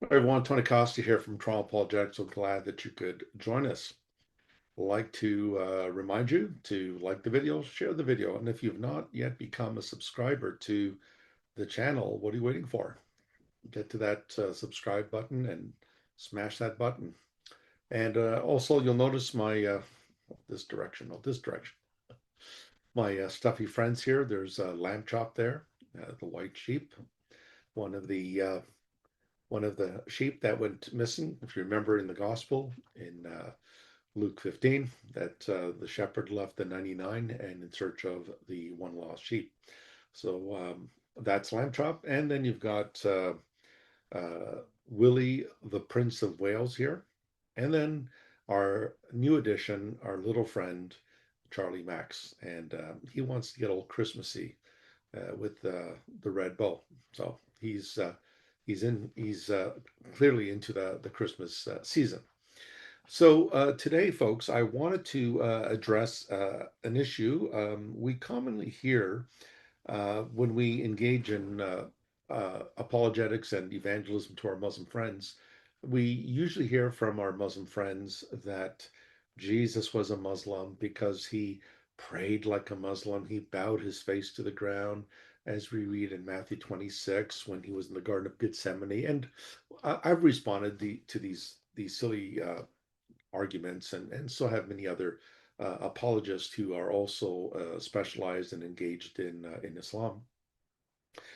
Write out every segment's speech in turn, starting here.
Hi everyone, Tony Costa here from Toronto Apologetics. So glad that you could join us. I'd like to remind you to like the video, share the video, and if you've not yet become a subscriber to the channel, what are you waiting for? Get to that subscribe button and smash that button. And also, you'll notice my this direction, no, this direction. My stuffy friends here. There's a lamb chop there, the white sheep, one of the uh, one of the sheep that went missing. If you remember in the gospel in Luke 15, that the shepherd left the 99 and in search of the one lost sheep. So that's lamb chop. And then you've got uh, Willie, the Prince of Wales here. And then our new addition, our little friend, Charlie Max. And he wants to get all Christmassy with the red bow. So he's clearly into the Christmas season. So today, folks, I wanted to address an issue we commonly hear when we engage in apologetics and evangelism to our Muslim friends. We usually hear from our Muslim friends that Jesus was a Muslim because he prayed like a Muslim. He bowed his face to the ground, as we read in Matthew 26 when he was in the Garden of Gethsemane. And I've responded to these silly arguments, and so have many other apologists who are also specialized and engaged in Islam.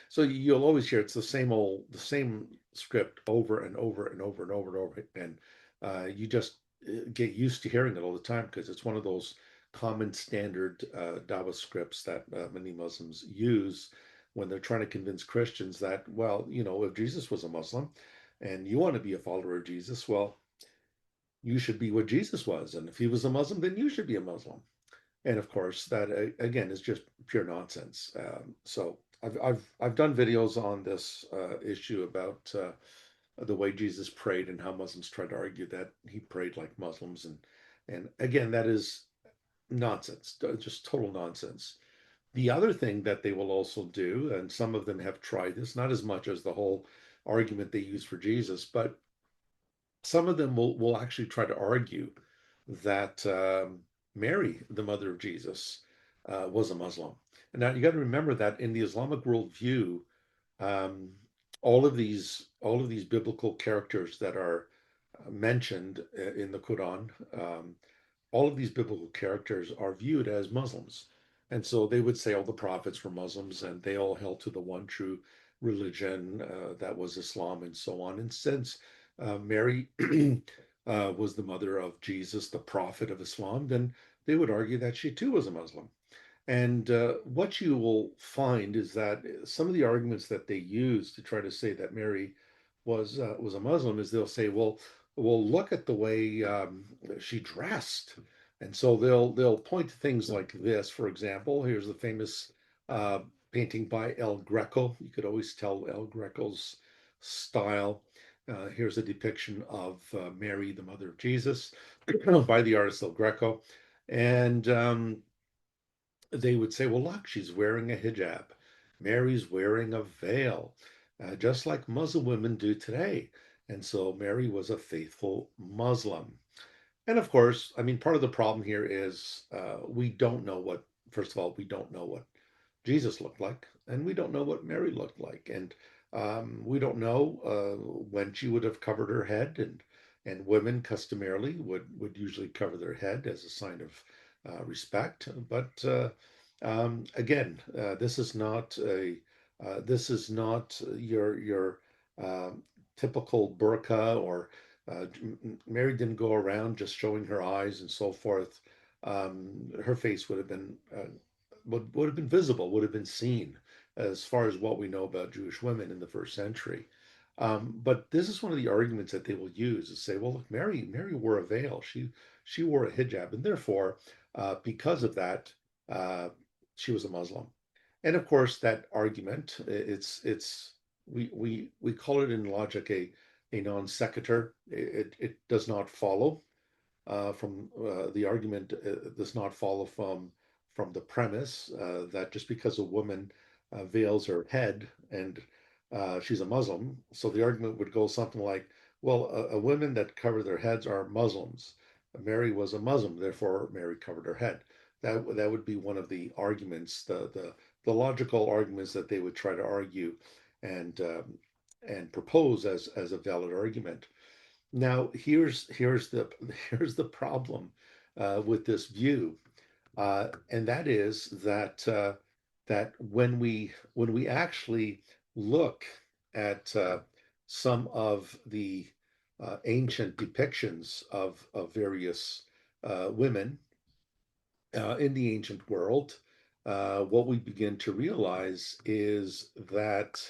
So you'll always hear it's the same script over and over and over and over and over, and you just get used to hearing it all the time because it's one of those common standard Dawa scripts that many Muslims use when they're trying to convince Christians that, well, if Jesus was a Muslim and you want to be a follower of Jesus, well, you should be what Jesus was. And if he was a Muslim, then you should be a Muslim. And of course, that again is just pure nonsense. So I've done videos on this issue about the way Jesus prayed and how Muslims try to argue that he prayed like Muslims, and again that is nonsense, just total nonsense. The other thing that they will also do, and some of them have tried this, not as much as the whole argument they use for Jesus, but some of them will actually try to argue that Mary, the mother of Jesus, was a Muslim. And now you got to remember that in the Islamic worldview, um, all of these biblical characters that are mentioned in the Quran, all of these biblical characters are viewed as Muslims. And so they would say all the prophets were Muslims and they all held to the one true religion that was Islam and so on. And since Mary was the mother of Jesus, the prophet of Islam, then they would argue that she too was a Muslim. And what you will find is that some of the arguments that they use to try to say that Mary was a Muslim is they'll say, well, look at the way she dressed, and so they'll point to things like this. For example, here's the famous uh, painting by El Greco. You could always tell El Greco's style. Here's a depiction of Mary, the mother of Jesus, by the artist El Greco, and they would say, well, look, she's wearing a hijab. Mary's wearing a veil, just like Muslim women do today. And so Mary was a faithful Muslim. And of course, I mean, part of the problem here is we don't know what, first of all, we don't know what Jesus looked like, and we don't know what Mary looked like. And we don't know when she would have covered her head, and women customarily would usually cover their head as a sign of respect. But again, this is not your typical burqa or Mary didn't go around just showing her eyes and so forth. Her face would have been would have been visible, would have been seen, as far as what we know about Jewish women in the first century. But this is one of the arguments that they will use to say, well, look, Mary wore a veil. She wore a hijab, and therefore, because of that, uh, she was a Muslim. And of course, that argument, it's we call it in logic a non sequitur. It does not follow from the argument does not follow from the premise that just because a woman veils her head and she's a Muslim. So the argument would go something like, well, a women that cover their heads are Muslims. Mary was a Muslim, therefore Mary covered her head. That would be one of the arguments, the logical arguments that they would try to argue and propose as a valid argument. Now, here's the problem with this view, and that is that when we actually look at some of the ancient depictions of various women in the ancient world, what we begin to realize is that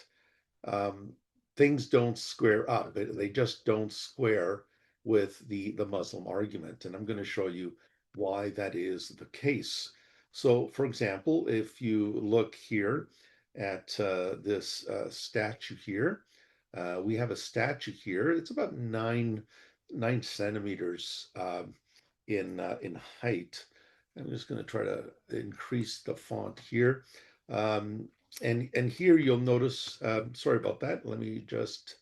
um, things don't square up. They just don't square with the Muslim argument. And I'm going to show you why that is the case. So, for example, if you look here at this statue here, we have a statue here. It's about 9 centimeters in height. I'm just going to try to increase the font here. Um, and here you'll notice, sorry about that. Let me just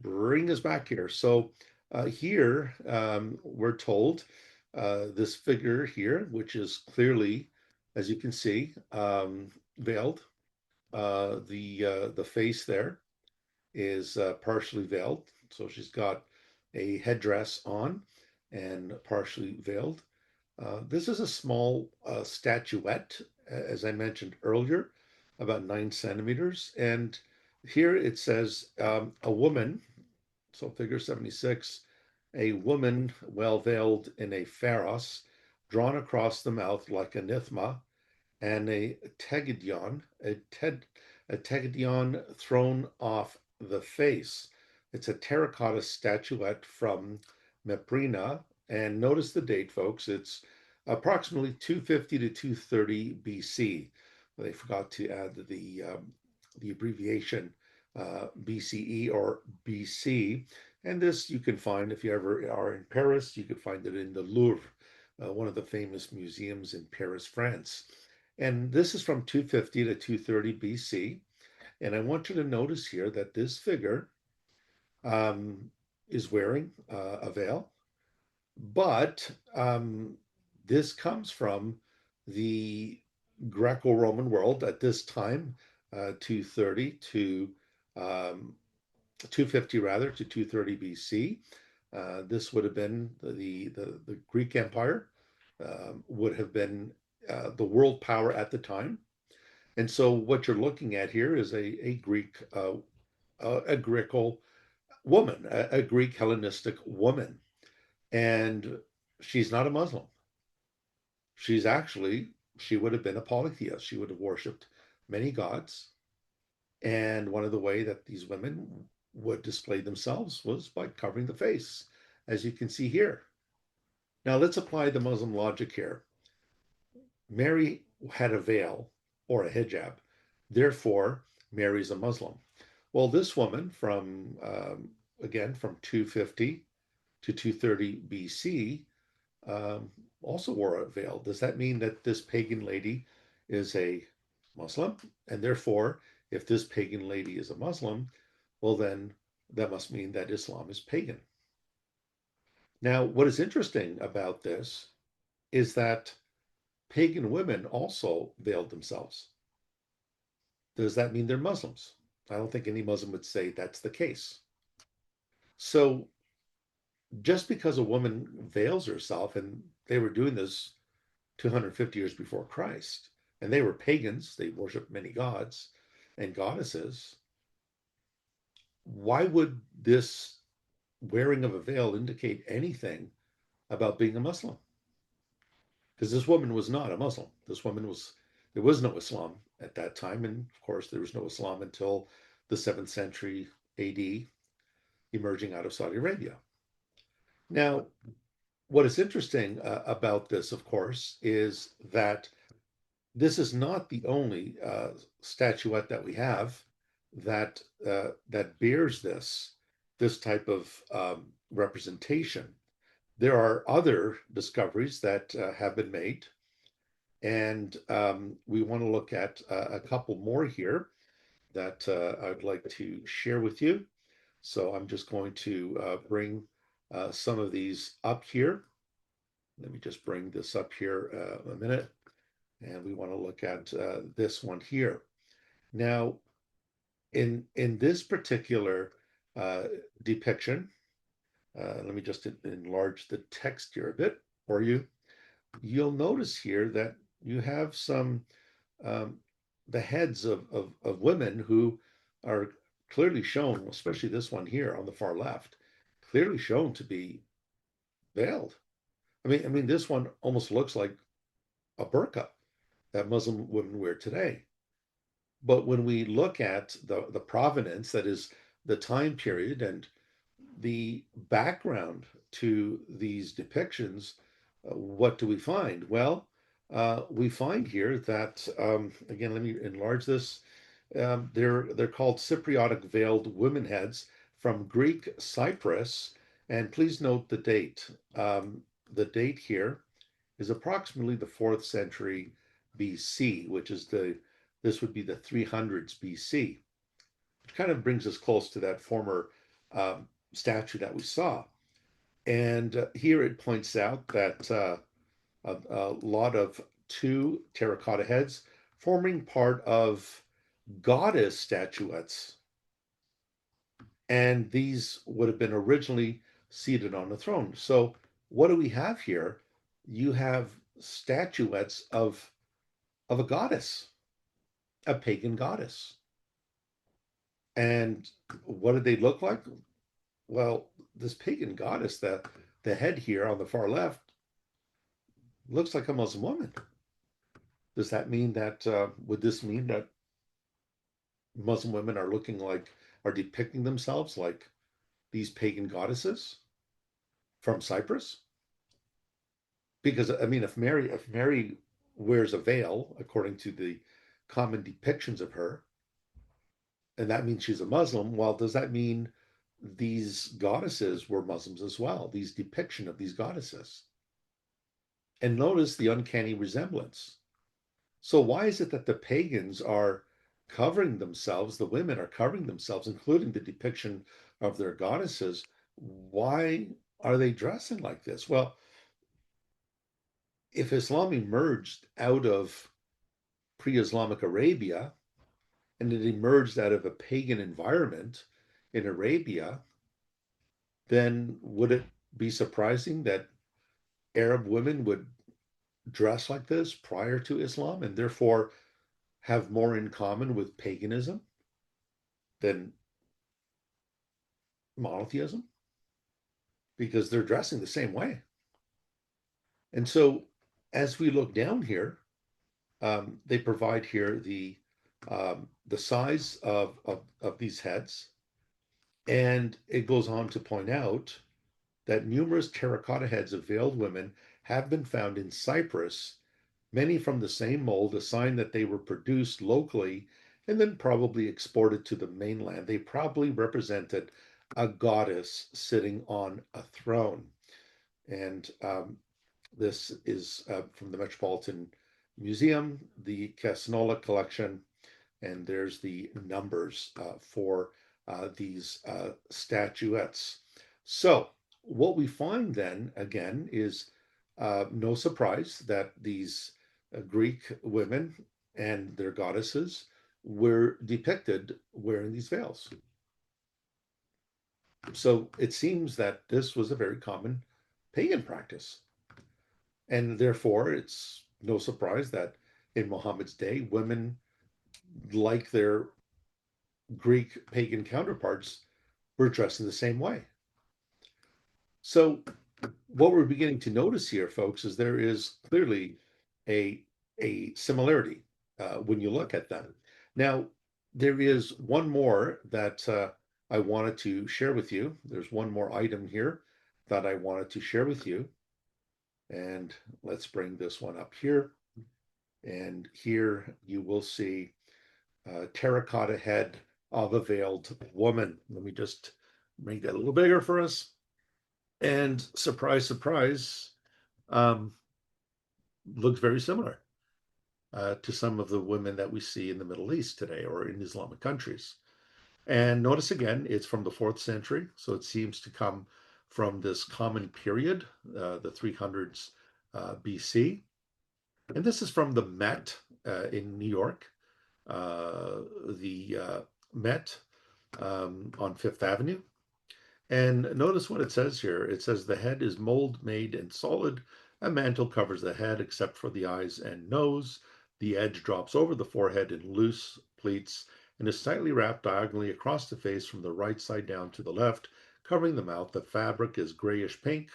bring us back here. So here we're told this figure here, which is clearly, as you can see, veiled. The face there is partially veiled. So she's got a headdress on and partially veiled. This is a small statuette, as I mentioned earlier, about 9 centimeters. And here it says a woman, so figure 76, a woman well veiled in a pharos, drawn across the mouth like a nithma, and a tegadion thrown off the face. It's a terracotta statuette from Meprina, and notice the date, folks. It's approximately 250 to 230 BC. They forgot to add the abbreviation BCE or BC, and this you can find if you ever are in Paris. You could find it in the Louvre, one of the famous museums in Paris, France. And this is from 250 to 230 BC. And I want you to notice here that this figure um, is wearing a veil, but this comes from the Greco-Roman world at this time, 230 to 250 rather to 230 BC. This would have been the Greek Empire, would have been the world power at the time. And so what you're looking at here is a Greek, a Greco woman, a Greek Hellenistic woman. And she's not a Muslim. She's actually, she would have been a polytheist. She would have worshipped many gods. And one of the way that these women would display themselves was by covering the face, as you can see here. Now let's apply the Muslim logic here. Mary had a veil or a hijab. Therefore, Mary's a Muslim. Well, this woman from, again, from 250 to 230 BC also wore a veil. Does that mean that this pagan lady is a Muslim? And therefore, if this pagan lady is a Muslim, well, then that must mean that Islam is pagan. Now, what is interesting about this is that pagan women also veiled themselves. Does that mean they're Muslims? I don't think any Muslim would say that's the case. So just because a woman veils herself, and they were doing this 250 years before Christ, and they were pagans, they worshiped many gods and goddesses, why would this wearing of a veil indicate anything about being a Muslim? Because this woman was not a Muslim. This woman was, there was no Islam at that time. And of course, there was no Islam until the 7th century AD, emerging out of Saudi Arabia. Now, what is interesting about this, of course, is that this is not the only statuette that we have that bears this type of representation. There are other discoveries that have been made, and we want to look at a couple more here that I'd like to share with you. So I'm just going to bring some of these up here. Let me just bring this up here a minute. And we want to look at this one here. Now, in this particular uh, depiction, let me just enlarge the text here a bit for you. You'll notice here that you have some um, the heads of women who are clearly shown, especially this one here on the far left, clearly shown to be veiled. I mean, this one almost looks like a burqa that Muslim women wear today. But when we look at the provenance, that is the time period and the background to these depictions, what do we find? Well, we find here that again, let me enlarge this. They're called Cypriotic veiled women heads from Greek Cyprus, and please note the date. The date here is approximately the fourth century BC, which is this would be the 300s BC. It kind of brings us close to that former statue that we saw. And here it points out that a lot of two terracotta heads forming part of goddess statuettes. And these would have been originally seated on the throne. So, what do we have here? You have statuettes of a goddess, a pagan goddess. And what did they look like? Well, this pagan goddess, the head here on the far left, looks like a Muslim woman. Does that mean that, would this mean that Muslim women are depicting themselves like these pagan goddesses from Cyprus? Because, I mean, if Mary wears a veil, according to the common depictions of her, and that means she's a Muslim, well, does that mean these goddesses were Muslims as well? These depiction of these goddesses. And notice the uncanny resemblance. So why is it that the pagans are covering themselves, the women are covering themselves, including the depiction of their goddesses? Why are they dressing like this? Well, if Islam emerged out of pre-Islamic Arabia and it emerged out of a pagan environment in Arabia, then would it be surprising that Arab women would dress like this prior to Islam and therefore have more in common with paganism than monotheism? Because they're dressing the same way. And so as we look down here, they provide here the size of these heads. And it goes on to point out that numerous terracotta heads of veiled women have been found in Cyprus, many from the same mold, a sign that they were produced locally and then probably exported to the mainland. They probably represented a goddess sitting on a throne. And this is from the Metropolitan Museum, the Casnola collection, and there's the numbers for these statuettes. So, what we find then, again, is no surprise that these Greek women and their goddesses were depicted wearing these veils. So, it seems that this was a very common pagan practice. And therefore, it's no surprise that in Muhammad's day, women, like their Greek pagan counterparts, were dressed in the same way. So, what we're beginning to notice here, folks, is there is clearly a, a similarity when you look at them. Now, there is one more that I wanted to share with you. There's one more item here that I wanted to share with you. And let's bring this one up here. And here you will see terracotta head of a veiled woman. Let me just make that a little bigger for us. And surprise, surprise, looks very similar. to some of the women that we see in the Middle East today or in Islamic countries. And notice again, it's from the 4th century, so it seems to come from this common period, the 300s BC. And this is from the Met in New York, the Met on Fifth Avenue. And notice what it says here. It says the head is mold made and solid. A mantle covers the head except for the eyes and nose. The edge drops over the forehead in loose pleats and is slightly wrapped diagonally across the face from the right side down to the left, covering the mouth. The fabric is grayish pink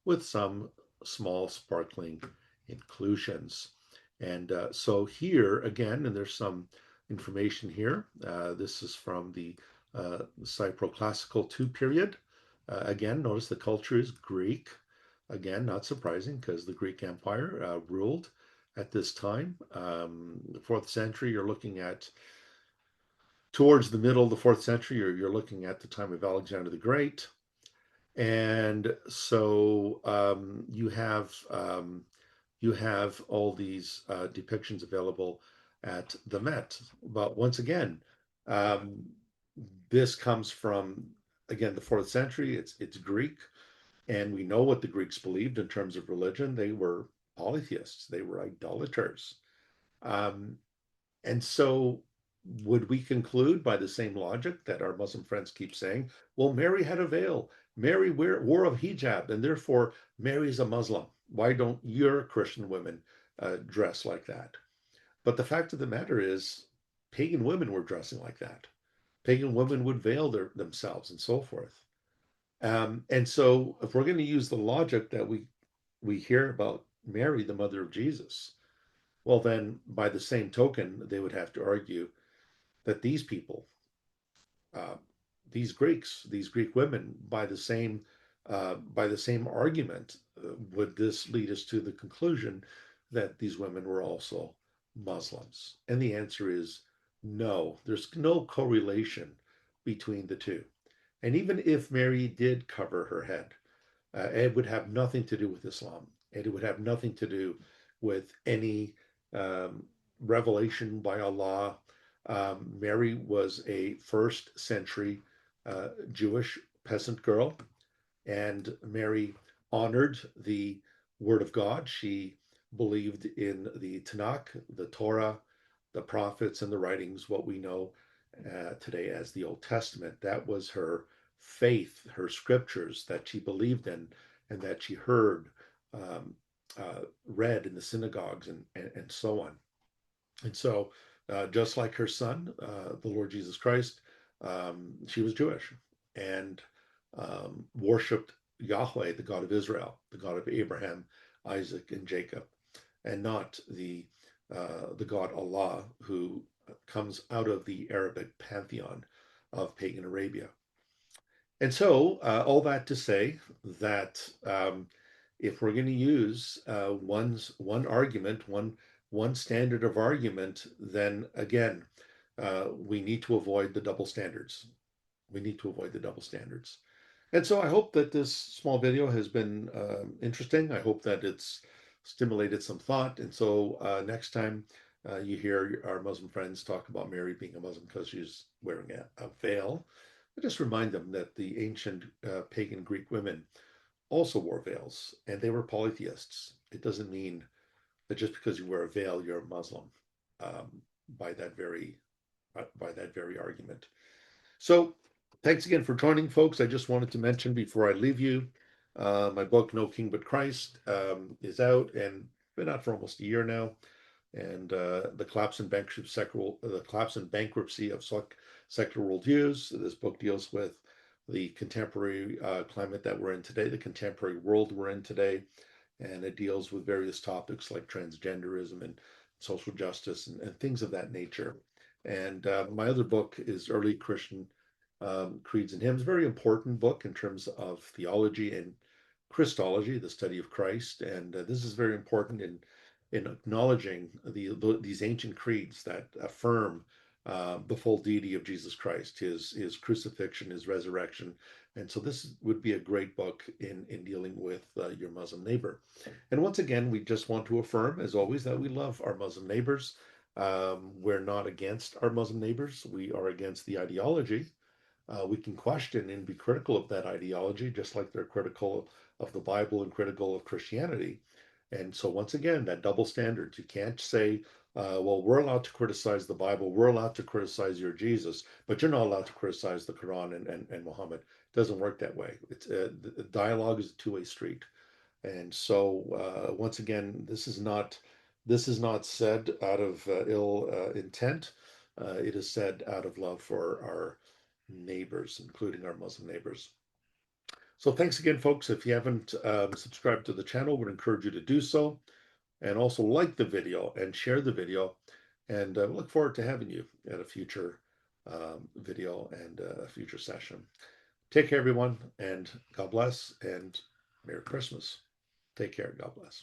with some small sparkling inclusions. And so here again, and there's some information here. This is from the Cypro-classical II period. Again, notice the culture is Greek. Again, not surprising because the Greek Empire ruled at this time. The 4th century, you're looking at towards the middle of the 4th century, you're looking at the time of Alexander the Great. And so you have all these depictions available at the Met. But once again, um, this comes from again the 4th century. It's Greek, and we know what the Greeks believed in terms of religion. They were polytheists. They were idolaters. Um, and so, would we conclude by the same logic that our Muslim friends keep saying, well, Mary had a veil, Mary wore a hijab, and therefore Mary's a Muslim? Why don't your Christian women dress like that? But the fact of the matter is, pagan women were dressing like that. Pagan women would veil themselves and so forth. And so, if we're going to use the logic that we hear about Mary, the mother of Jesus, well, then by the same token, they would have to argue that these people, uh, these Greeks, these Greek women, by the same argument, would this lead us to the conclusion that these women were also Muslims? And the answer is no. There's no correlation between the two. And even if Mary did cover her head, it would have nothing to do with Islam. And it would have nothing to do with any um, revelation by Allah. Mary was a first century Jewish peasant girl, and Mary honored the Word of God. She believed in the Tanakh, the Torah, the prophets, and the writings, what we know today as the Old Testament. That was her faith, her scriptures that she believed in and that she heard read in the synagogues and so on. And so, just like her son, the Lord Jesus Christ, she was Jewish and worshipped Yahweh, the God of Israel, the God of Abraham, Isaac, and Jacob, and not the God Allah, who comes out of the Arabic pantheon of pagan Arabia. And so, all that to say that if we're going to use one argument, one standard of argument, then again, we need to avoid the double standards. We need to avoid the double standards. And so I hope that this small video has been interesting. I hope that it's stimulated some thought. And so next time you hear our Muslim friends talk about Mary being a Muslim because she's wearing a veil, I just remind them that the ancient pagan Greek women also wore veils and they were polytheists. It doesn't mean that just because you wear a veil, you're a Muslim um, by that very argument. So thanks again for joining, folks. I just wanted to mention before I leave you, my book, No King But Christ, is out and been out for almost a year now. And the collapse and bankruptcy of secular worldviews. This book deals with the contemporary climate that we're in today, the contemporary world we're in today, and it deals with various topics like transgenderism and social justice and things of that nature. And my other book is Early Christian Creeds and Hymns, very important book in terms of theology and Christology, the study of Christ. And this is very important in acknowledging these ancient creeds that affirm the full deity of Jesus Christ, his crucifixion, his resurrection, And so this would be a great book in dealing with your Muslim neighbor. And once again, we just want to affirm, as always, that we love our Muslim neighbors. We're not against our Muslim neighbors. We are against the ideology. We can question and be critical of that ideology, just like they're critical of the Bible and critical of Christianity. And so, once again, that double standard. You can't say, well, we're allowed to criticize the Bible, we're allowed to criticize your Jesus, but you're not allowed to criticize the Quran and Muhammad. It doesn't work that way. The dialogue is a two-way street. And so, once again, this is not said out of ill intent. It is said out of love for our neighbors, including our Muslim neighbors. So, thanks again, folks. If you haven't subscribed to the channel, we would encourage you to do so, and also like the video and share the video. And we look forward to having you at a future video and a future session. Take care, everyone, and God bless, and Merry Christmas. Take care. God bless.